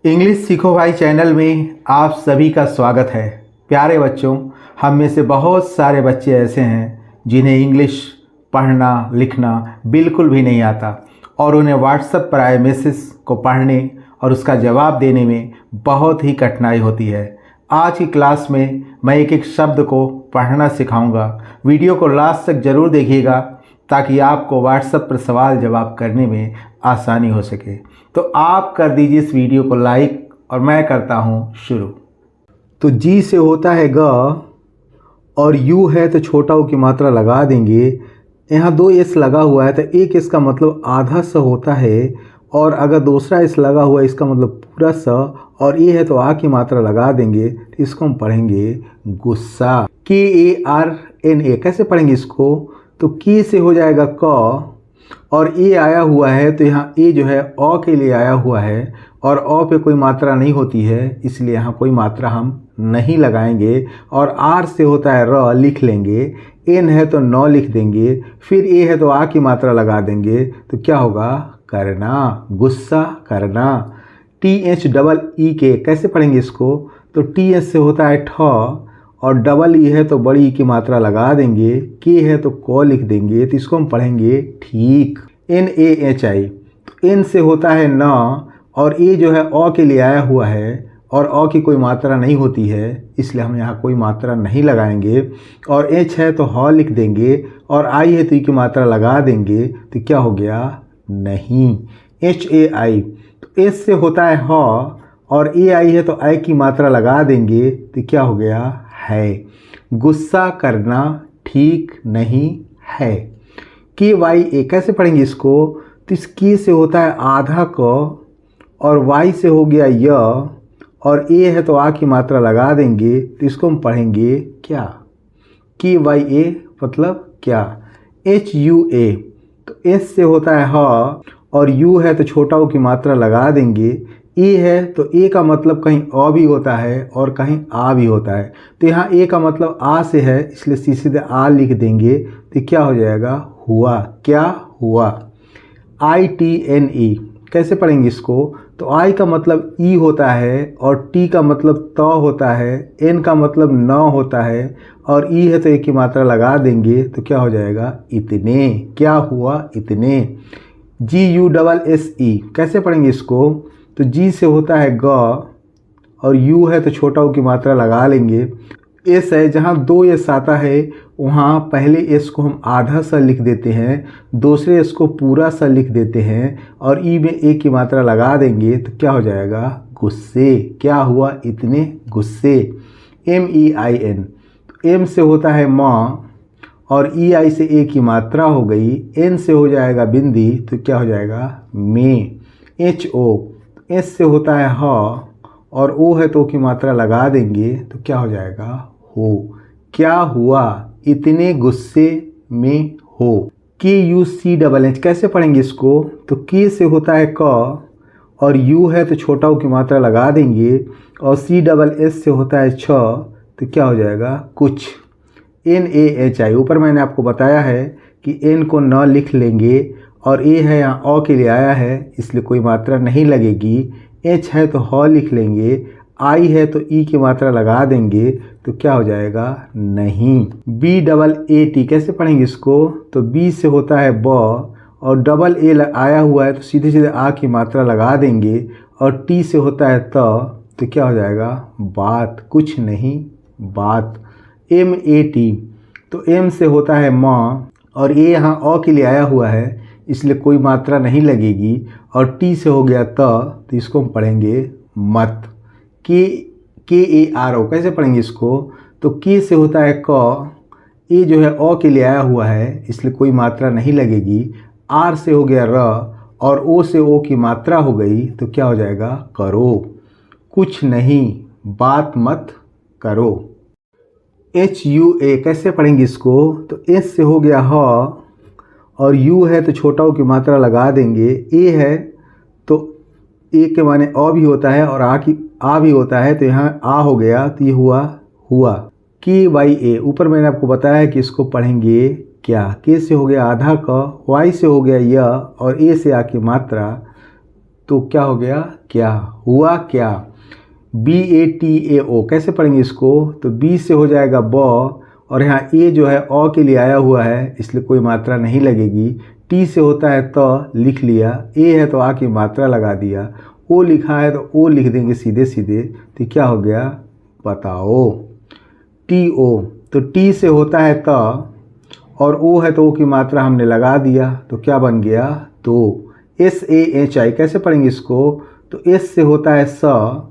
English सीखो भाई channel में आप सभी का स्वागत है। प्यारे बच्चों, हम में से बहुत सारे बच्चे ऐसे हैं जिन्हें इंग्लिश पढ़ना लिखना बिल्कुल भी नहीं आता और उन्हें व्हाट्सएप पर आए मैसेज को पढ़ने और उसका जवाब देने में बहुत ही कठिनाई होती है। आज की क्लास में मैं एक एक शब्द को पढ़ना सिखाऊंगा। वीडियो को लास्ट तक ज़रूर देखिएगा ताकि आपको व्हाट्सएप पर सवाल जवाब करने में आसानी हो सके। तो आप कर दीजिए इस वीडियो को लाइक और मैं करता हूँ शुरू। तो जी से होता है ग और यू है तो छोटा ऊ की मात्रा लगा देंगे। यहाँ दो एस लगा हुआ है तो एक एस का मतलब आधा स होता है और अगर दूसरा एस लगा हुआ है इसका मतलब पूरा स और ये है तो आ की मात्रा लगा देंगे तो इसको हम पढ़ेंगे गुस्सा। KARNA कैसे पढ़ेंगे इसको? तो की से हो जाएगा क और ए आया हुआ है तो यहाँ ए जो है अ के लिए आया हुआ है और अ पे कोई मात्रा नहीं होती है इसलिए यहाँ कोई मात्रा हम नहीं लगाएंगे। और आर से होता है र, लिख लेंगे। एन है तो न लिख देंगे। फिर ए है तो आ की मात्रा लगा देंगे तो क्या होगा? करना, गुस्सा करना। THEE कैसे पढ़ेंगे इसको? तो TH से होता है ठ और डबल ई है तो बड़ी ई की मात्रा लगा देंगे। के है तो क लिख देंगे तो इसको हम पढ़ेंगे ठीक। NAHI तो एन से होता है न और ए जो है अ के लिए आया हुआ है और अ की कोई मात्रा नहीं होती है इसलिए हम यहाँ कोई मात्रा नहीं लगाएंगे। और एच है तो ह लिख देंगे और आई है तो ई की मात्रा लगा देंगे तो क्या हो गया? नहीं। HAI तो एस से होता है ह और ए आई है तो आई की मात्रा लगा देंगे तो क्या हो गया? है। गुस्सा करना ठीक नहीं है। KYA कैसे पढ़ेंगे इसको? तो इस की से होता है आधा क और वाई से हो गया य और ए है तो आ की मात्रा लगा देंगे तो इसको हम पढ़ेंगे क्या? KYA मतलब क्या? HUA तो एस से होता है ह और यू है तो छोटा ऊ की मात्रा लगा देंगे। ए है तो ए का मतलब कहीं अ भी होता है और कहीं आ भी होता है तो यहाँ ए का मतलब आ से है इसलिए सीधे आ लिख देंगे तो क्या हो जाएगा? हुआ। क्या हुआ? ITNE कैसे पढ़ेंगे इसको? तो आई का मतलब ई होता है और टी का मतलब त होता है, एन का मतलब न होता है और ई है तो ए की मात्रा लगा देंगे तो क्या हो जाएगा? इतने। क्या हुआ? इतने। GUSSE कैसे पढ़ेंगे इसको? तो जी से होता है ग और यू है तो छोटा ऊ की मात्रा लगा लेंगे। एस है, जहाँ दो एस आता है वहाँ पहले एस को हम आधा सा लिख देते हैं, दूसरे एस को पूरा सा लिख देते हैं और ई में ए की मात्रा लगा देंगे तो क्या हो जाएगा? गुस्से। क्या हुआ? इतने गुस्से। MEIN तो एम से होता है माँ और ई आई से ए की मात्रा हो गई। एन से हो जाएगा बिंदी तो क्या हो जाएगा? में। HO एस से होता है ह और ओ है तो की मात्रा लगा देंगे तो क्या हो जाएगा? हो। क्या हुआ? इतने गुस्से में हो। KUCHH कैसे पढ़ेंगे इसको? तो के से होता है क और यू है तो छोटा ऊ की मात्रा लगा देंगे और CSS से होता है छ तो क्या हो जाएगा? कुछ। NAHI ऊपर मैंने आपको बताया है कि एन को न लिख लेंगे और ए है यहाँ अ के लिए आया है इसलिए कोई मात्रा नहीं लगेगी। एच है तो ह लिख लेंगे, आई है तो ई की मात्रा लगा देंगे तो क्या हो जाएगा? नहीं। BAAT कैसे पढ़ेंगे इसको? तो बी से होता है ब और डबल ए आया हुआ है तो सीधे सीधे आ की मात्रा लगा देंगे और टी से होता है तो क्या हो जाएगा? बात। कुछ नहीं, बात। MAT तो एम से होता है माँ और ये यहाँ अ के लिए आया हुआ है इसलिए कोई मात्रा नहीं लगेगी और टी से हो गया तो इसको हम पढ़ेंगे मत। KARO कैसे पढ़ेंगे इसको? तो के से होता है क, ए जो है अ के लिए आया हुआ है इसलिए कोई मात्रा नहीं लगेगी। आर से हो गया र और ओ से ओ की मात्रा हो गई तो क्या हो जाएगा? करो। कुछ नहीं, बात मत करो। HUA कैसे पढ़ेंगे इसको? तो एस से हो गया ह और यू है तो छोटा ऊ की मात्रा लगा देंगे। ए है तो ए के माने अ भी होता है और आ भी होता है तो यहाँ आ हो गया तो ये हुआ। KYA ऊपर मैंने आपको बताया कि इसको पढ़ेंगे क्या? के से हो गया आधा क, वाई से हो गया य और ए से आ की मात्रा तो क्या हो गया, क्या हुआ क्या। BATAO कैसे पढ़ेंगे इसको, तो B से हो जाएगा ब, और यहाँ A जो है अ के लिए आया हुआ है इसलिए कोई मात्रा नहीं लगेगी। T से होता है त, लिख लिया। A है तो आ की मात्रा लगा दिया। O लिखा है तो O लिख देंगे सीधे सीधे। तो क्या हो गया, बताओ। TO, तो T से होता है त और O है तो O की मात्रा हमने लगा दिया, तो क्या बन गया, तो। SAHI कैसे पढ़ेंगे इसको, तो S से होता है स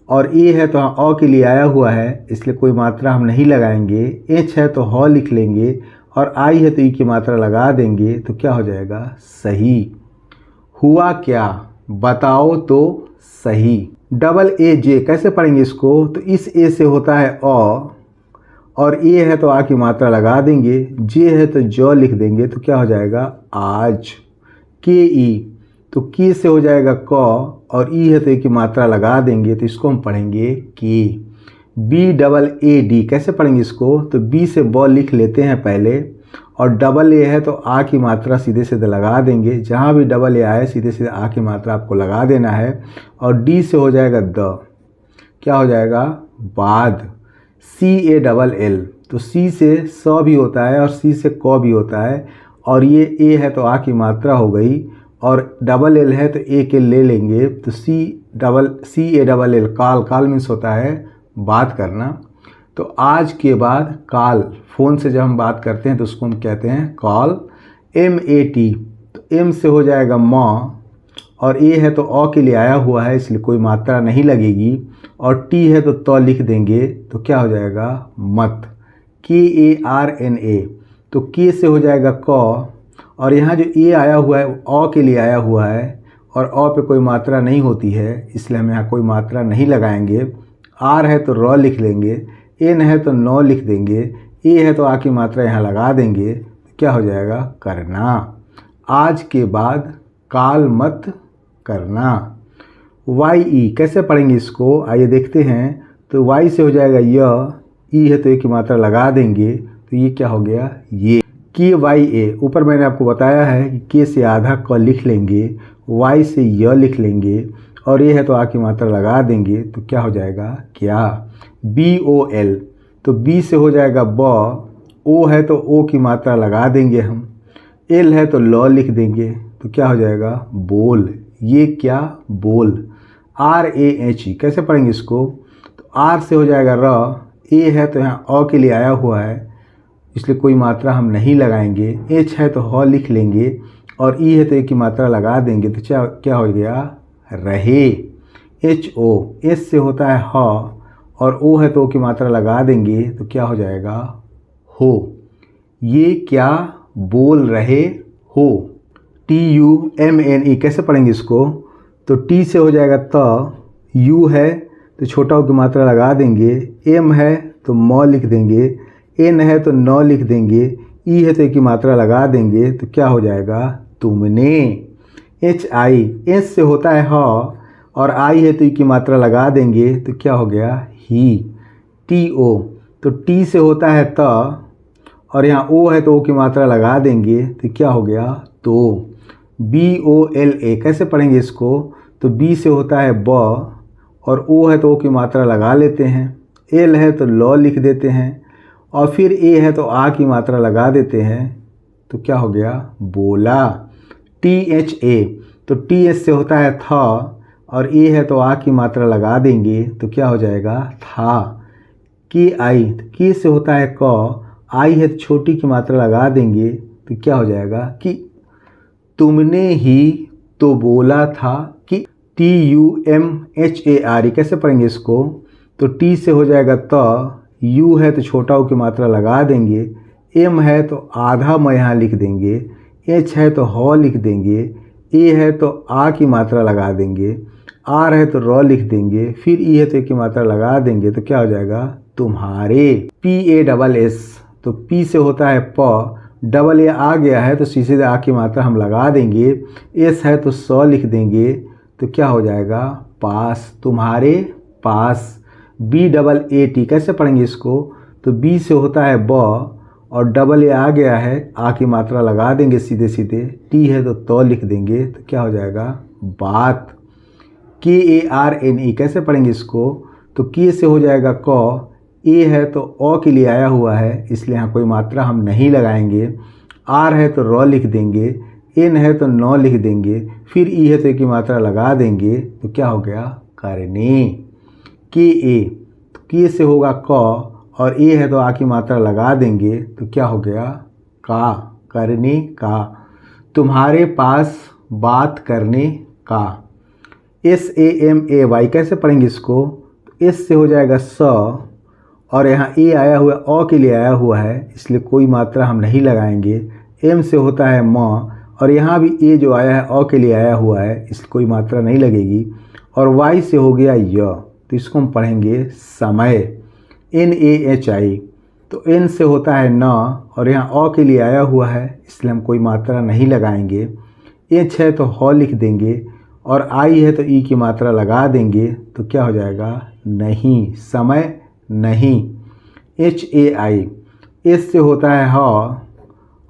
और A है तो अ के लिए आया हुआ है इसलिए कोई मात्रा हम नहीं लगाएंगे। H है तो ह लिख लेंगे और I है तो ई की मात्रा लगा देंगे, तो क्या हो जाएगा, सही। हुआ क्या, बताओ तो सही। AAJ कैसे पढ़ेंगे इसको, तो इस A से होता है अ और ए है तो आ की मात्रा लगा देंगे, जे है तो ज लिख देंगे, तो क्या हो जाएगा, आज। KE, तो की से हो जाएगा क और ई है तो ए की मात्रा लगा देंगे, तो इसको हम पढ़ेंगे की। BAAD कैसे पढ़ेंगे इसको, तो बी से ब लिख लेते हैं पहले और डबल ए है तो आ की मात्रा सीधे सीधे लगा देंगे। जहाँ भी डबल ए आए सीधे सीधे आ की मात्रा आपको लगा देना है। और डी से हो जाएगा द, क्या हो जाएगा, बाद। CALL, तो सी से स भी होता है और सी से क भी होता है और ये ए है तो आ की मात्रा हो गई और डबल एल है तो ए के ले लेंगे, तो CALL, काल, काल मीन्स होता है बात करना। तो आज के बाद काल, फ़ोन से जब हम बात करते हैं तो उसको हम कहते हैं कॉल। MAT, तो M से हो जाएगा म और ए है तो अ के लिए आया हुआ है इसलिए कोई मात्रा नहीं लगेगी और टी है तो त लिख देंगे, तो क्या हो जाएगा, मत। KARNA, तो के से हो जाएगा क और यहाँ जो ए आया हुआ है वो अ के लिए आया हुआ है और अ पे कोई मात्रा नहीं होती है इसलिए हम यहाँ कोई मात्रा नहीं लगाएंगे। आर है तो र लिख लेंगे, एन है तो न लिख देंगे, ए है तो आ की मात्रा यहाँ लगा देंगे, क्या हो जाएगा, करना। आज के बाद काल मत करना। YE कैसे पढ़ेंगे इसको, आइए देखते हैं। तो Y से हो जाएगा य, ई है तो ए की मात्रा लगा देंगे, तो ये क्या हो गया, ये। KYA, ऊपर मैंने आपको बताया है कि के से आधा क लिख लेंगे, Y से य लिख लेंगे और ये है तो आ की मात्रा लगा देंगे, तो क्या हो जाएगा, क्या। BOL, तो B से हो जाएगा ब, O है तो O की मात्रा लगा देंगे हम, L है तो ल लिख देंगे, तो क्या हो जाएगा, बोल। ये क्या, बोल। RAHE कैसे पढ़ेंगे इसको, तो R से हो जाएगा र, ए है तो यहाँ अ के लिए आया हुआ है इसलिए कोई मात्रा हम नहीं लगाएंगे, H है तो ह लिख लेंगे और ई है तो ए की मात्रा लगा देंगे, तो क्या हो गया, रहे। HO, S से होता है ह और O है तो ओ की मात्रा लगा देंगे, तो क्या हो जाएगा, हो। ये क्या बोल रहे हो। TUMNE कैसे पढ़ेंगे इसको, तो T से हो जाएगा त, U है तो छोटा ओ की मात्रा लगा देंगे, M है तो म लिख देंगे, N है तो न लिख देंगे, E है तो ए की मात्रा लगा देंगे, तो क्या हो जाएगा, तुमने। HI, S से होता है ह और I है तो ई की मात्रा लगा देंगे, तो क्या हो गया, ही। TO, तो T से होता है त और यहाँ O है तो O की मात्रा लगा देंगे, तो क्या हो गया, तो। BOLA कैसे पढ़ेंगे इसको, तो B से होता है ब और O है तो O की मात्रा लगा लेते हैं, L है तो ल लिख देते हैं और फिर A है तो आ की मात्रा लगा देते हैं, तो क्या हो गया, बोला। THA, तो TH से होता है था और A है तो आ की मात्रा लगा देंगे, तो क्या हो जाएगा, था। KI, के से होता है क, आई है तो छोटी की मात्रा लगा देंगे, तो क्या हो जाएगा, कि। तुमने ही तो बोला था कि। TUMHARE कैसे पढ़ेंगे इसको, तो T से हो जाएगा त, U है तो छोटा ओ की मात्रा लगा देंगे, M है तो आधा म यहाँ लिख देंगे, H है तो ह लिख देंगे, A है तो आ की मात्रा लगा देंगे, R है तो र लिख देंगे, फिर E है तो ए की मात्रा लगा देंगे, तो क्या हो जाएगा, तुम्हारे। PASS, तो P से होता है प, डबल ए आ गया है तो सीधे आ की मात्रा हम लगा देंगे, एस है तो स लिख देंगे, तो क्या हो जाएगा, पास, तुम्हारे पास। BAAT कैसे पढ़ेंगे इसको, तो B से होता है ब और डबल ए आ गया है, आ की मात्रा लगा देंगे सीधे सीधे, टी है तो लिख देंगे, तो क्या हो जाएगा, बात। KARNE कैसे पढ़ेंगे इसको? तो के से हो जाएगा क, ए है तो ओ के लिए आया हुआ है इसलिए यहाँ कोई मात्रा हम नहीं लगाएंगे। आर है तो रॉ लिख देंगे, एन है तो नौ लिख देंगे, फिर ई है तो ए की मात्रा लगा देंगे तो क्या हो गया? करने। के ए, तो के से होगा क और ए है तो आ की मात्रा लगा देंगे तो क्या हो गया? का। करने का। तुम्हारे पास बात करने का। SAMAY कैसे पढ़ेंगे इसको? तो एस से हो जाएगा स और यहाँ ए आया हुआ है, ओ के लिए आया हुआ है इसलिए कोई मात्रा हम नहीं लगाएंगे। एम से होता है म और यहाँ भी ए जो आया है ओ के लिए आया हुआ है इसलिए कोई मात्रा नहीं लगेगी। और वाई से हो गया य, तो इसको हम पढ़ेंगे समय। NAHI, तो एन से होता है न और यहाँ ओ के लिए आया हुआ है इसलिए हम कोई मात्रा नहीं लगाएंगे। एच है तो ह लिख देंगे और आई है तो ई की मात्रा लगा देंगे तो क्या हो जाएगा? नहीं। समय नहीं। HAI, एस से होता है ह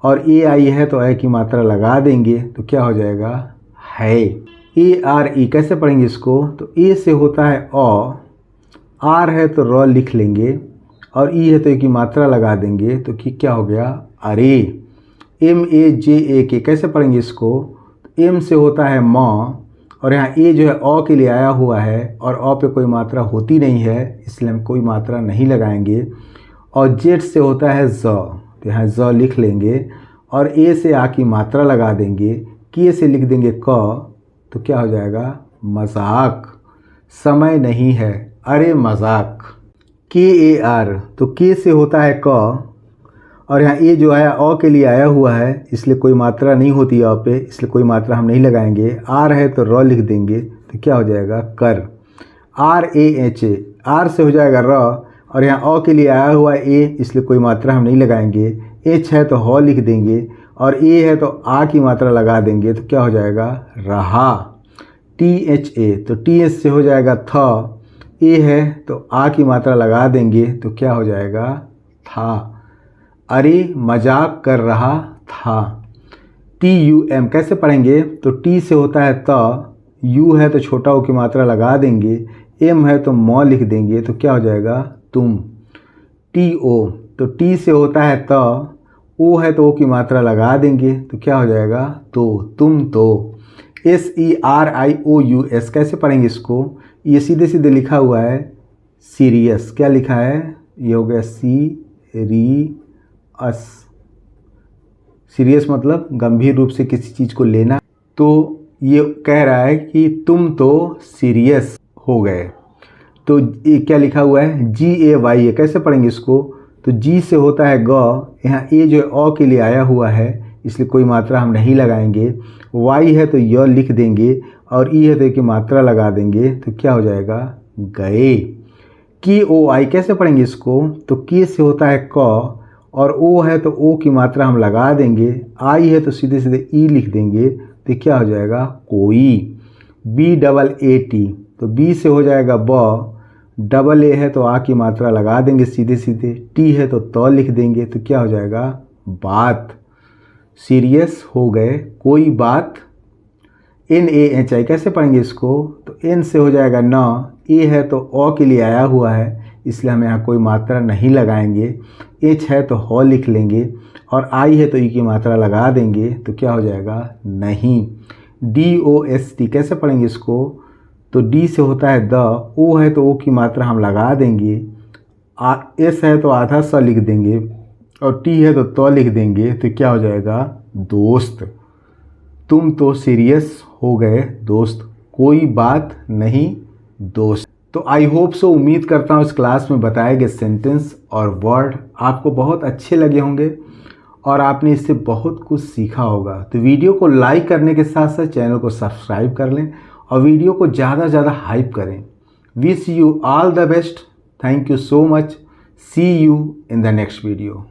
और AI है तो ए की मात्रा लगा देंगे तो क्या हो जाएगा? है। ARE कैसे पढ़ेंगे इसको? तो ए से होता है ओ, आर है तो रॉ लिख लेंगे और ई है तो ए की मात्रा लगा देंगे तो क्या हो गया? अरे। MAJAK कैसे पढ़ेंगे इसको? तो एम से होता है म और यहाँ ए जो है ओ के लिए आया हुआ है और ओ पे कोई मात्रा होती नहीं है इसलिए हम कोई मात्रा नहीं लगाएंगे। और जेड से होता है ज, तो यहाँ ज लिख लेंगे और ए से आ की मात्रा लगा देंगे। के से लिख देंगे क तो क्या हो जाएगा? मजाक। समय नहीं है, अरे मजाक। KAR, तो के से होता है क और यहाँ ए जो आया ओ के लिए आया हुआ है इसलिए कोई मात्रा नहीं होती है ओ पे इसलिए कोई मात्रा हम नहीं लगाएंगे। आर है तो रॉ लिख देंगे तो क्या हो जाएगा? कर। RAHA, आर से हो जाएगा र और यहाँ ओ के लिए आया हुआ है ए इसलिए कोई मात्रा हम नहीं लगाएंगे। एच है तो ह लिख देंगे और ए है तो आ की मात्रा लगा देंगे तो क्या हो जाएगा? रहा। THA, तो TH से हो जाएगा थ, ए है तो आ की मात्रा लगा देंगे तो क्या हो जाएगा? था। अरे मजाक कर रहा था। TUM कैसे पढ़ेंगे? तो टी से होता है त, यू है तो छोटा ओ की मात्रा लगा देंगे, एम है तो म लिख देंगे तो क्या हो जाएगा? तुम। TO, तो टी से होता है त, ओ है तो ओ की मात्रा लगा देंगे तो क्या हो जाएगा? तो। तुम तो। SERIOUS कैसे पढ़ेंगे इसको? ये सीधे सीधे लिखा हुआ है सीरियस। क्या लिखा है? ये हो गया सीरियस मतलब गंभीर रूप से किसी चीज़ को लेना। तो ये कह रहा है कि तुम तो सीरियस हो गए। तो ये क्या लिखा हुआ है? GAY, कैसे पढ़ेंगे इसको? तो जी से होता है ग, यहाँ ए जो है ओ के लिए आया हुआ है इसलिए कोई मात्रा हम नहीं लगाएंगे। वाई है तो य लिख देंगे और ई है तो की मात्रा लगा देंगे तो क्या हो जाएगा? गए। KOI कैसे पढ़ेंगे इसको? तो के से होता है क और ओ है तो ओ की मात्रा हम लगा देंगे। आई है तो सीधे सीधे ई लिख देंगे तो क्या हो जाएगा? कोई। BAAT, तो बी से हो जाएगा ब, डबल ए है तो आ की मात्रा लगा देंगे सीधे सीधे, टी है तो लिख देंगे तो क्या हो जाएगा? बात। सीरियस हो गए, कोई बात। NAHI कैसे पढ़ेंगे इसको? तो एन से हो जाएगा न, ए है तो ओ के लिए आया हुआ है इसलिए हम यहाँ कोई मात्रा नहीं लगाएंगे। एच है तो ह लिख लेंगे और आई है तो ई की मात्रा लगा देंगे तो क्या हो जाएगा? नहीं। DOST कैसे पढ़ेंगे इसको? तो डी से होता है द, ओ है तो ओ की मात्रा हम लगा देंगे, एस है तो आधा स लिख देंगे और टी है तो लिख देंगे तो क्या हो जाएगा? दोस्त। तुम तो सीरियस हो गए दोस्त, कोई बात नहीं दोस्त। तो आई होप सो, उम्मीद करता हूँ इस क्लास में बताए गए सेंटेंस और वर्ड आपको बहुत अच्छे लगे होंगे और आपने इससे बहुत कुछ सीखा होगा। तो वीडियो को लाइक करने के साथ साथ चैनल को सब्सक्राइब कर लें और वीडियो को ज़्यादा से ज़्यादा हाइप करें। Wish you all the best. Thank you so much. See you in the next video.